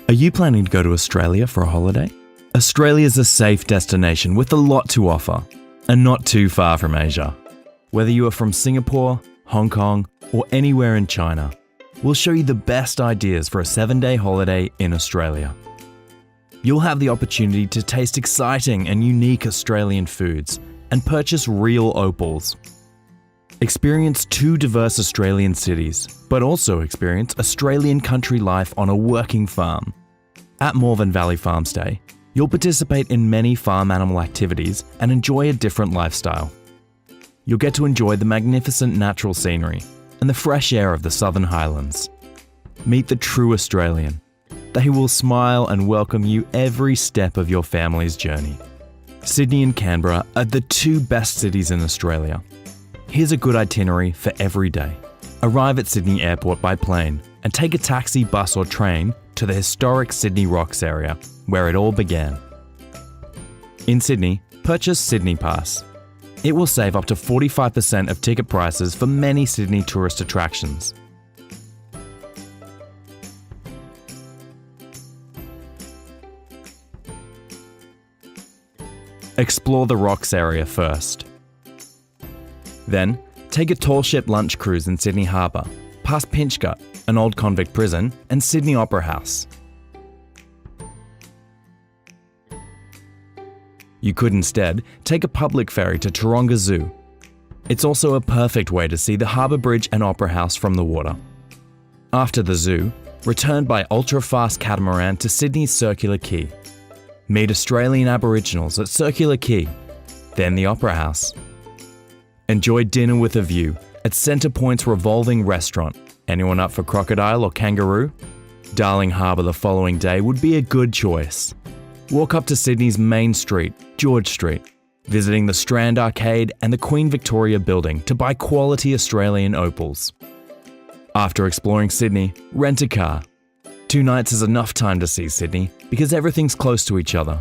Are you planning to go to Australia for a holiday? Australia's a safe destination with a lot to offer, and not too far from Asia. Whether you are from Singapore, Hong Kong, or anywhere in China, we'll show you the best ideas for a 7-day holiday in Australia. You'll have the opportunity to taste exciting and unique Australian foods and purchase real opals. Experience 2 diverse Australian cities, but also experience Australian country life on a working farm. At Morvern Valley Farmstay, you'll participate in many farm animal activities and enjoy a different lifestyle. You'll get to enjoy the magnificent natural scenery and the fresh air of the Southern Highlands. Meet the true Australian. They will smile and welcome you every step of your family's journey. Sydney and Canberra are the 2 best cities in Australia. Here's a good itinerary for every day. Arrive at Sydney Airport by plane and take a taxi, bus or train to the historic Sydney Rocks area, where it all began. In Sydney, purchase Sydney Pass. It will save up to 45% of ticket prices for many Sydney tourist attractions. Explore the Rocks area first. Then, take a tall ship lunch cruise in Sydney Harbour, past Pinchgut, an old convict prison, and Sydney Opera House. You could instead take a public ferry to Taronga Zoo. It's also a perfect way to see the Harbour Bridge and Opera House from the water. After the zoo, return by ultra-fast catamaran to Sydney's Circular Quay. Meet Australian Aboriginals at Circular Quay, then the Opera House. Enjoy dinner with a view at Centre Point's revolving restaurant. Anyone up for crocodile or kangaroo? Darling Harbour the following day would be a good choice. Walk up to Sydney's main street, George Street, visiting the Strand Arcade and the Queen Victoria building to buy quality Australian opals. After exploring Sydney, rent a car. 2 nights is enough time to see Sydney because everything's close to each other.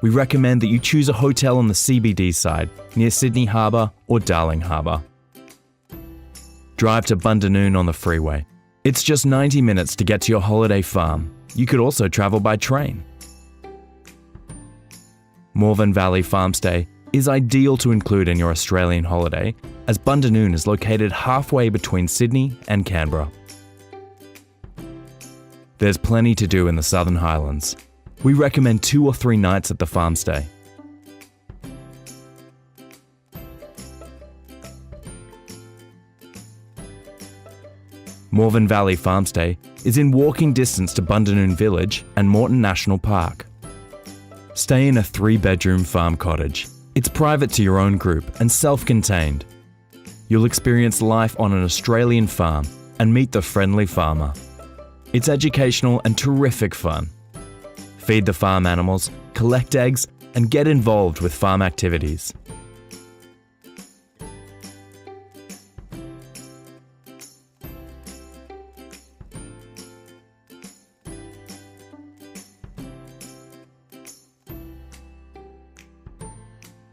We recommend that you choose a hotel on the CBD side, near Sydney Harbour or Darling Harbour. Drive to Bundanoon on the freeway. It's just 90 minutes to get to your holiday farm. You could also travel by train. Morvern Valley Farmstay is ideal to include in your Australian holiday, as Bundanoon is located halfway between Sydney and Canberra. There's plenty to do in the Southern Highlands. We recommend 2 or 3 nights at the farmstay. Morvern Valley Farmstay is in walking distance to Bundanoon Village and Morton National Park. Stay in a 3-bedroom farm cottage. It's private to your own group and self-contained. You'll experience life on an Australian farm and meet the friendly farmer. It's educational and terrific fun. Feed the farm animals, collect eggs, and get involved with farm activities.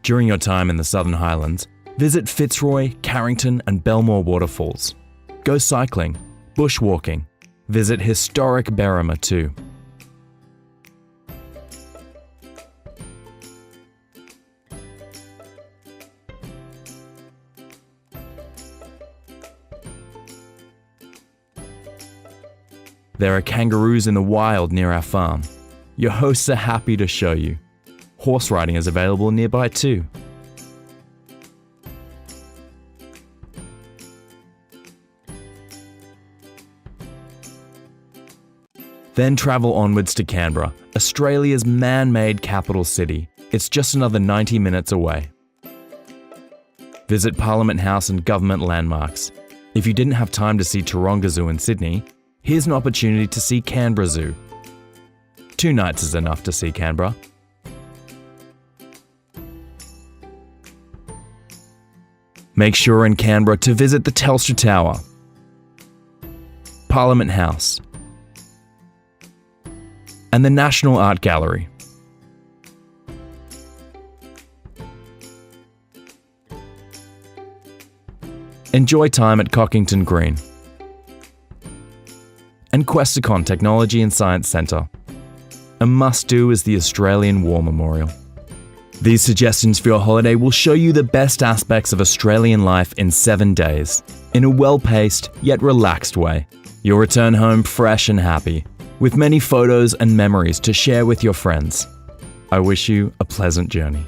During your time in the Southern Highlands, visit Fitzroy, Carrington, and Belmore waterfalls. Go cycling, bushwalking, visit historic Berrima too. There are kangaroos in the wild near our farm. Your hosts are happy to show you. Horse riding is available nearby too. Then travel onwards to Canberra, Australia's man-made capital city. It's just another 90 minutes away. Visit Parliament House and government landmarks. If you didn't have time to see Taronga Zoo in Sydney, here's an opportunity to see Canberra Zoo. 2 nights is enough to see Canberra. Make sure in Canberra to visit the Telstra Tower, Parliament House, and the National Art Gallery. Enjoy time at Cockington Green and Questacon Technology and Science Centre. a must-do is the Australian War Memorial. These suggestions for your holiday will show you the best aspects of Australian life in 7 days, in a well-paced yet relaxed way. You'll return home fresh and happy, with many photos and memories to share with your friends. I wish you a pleasant journey.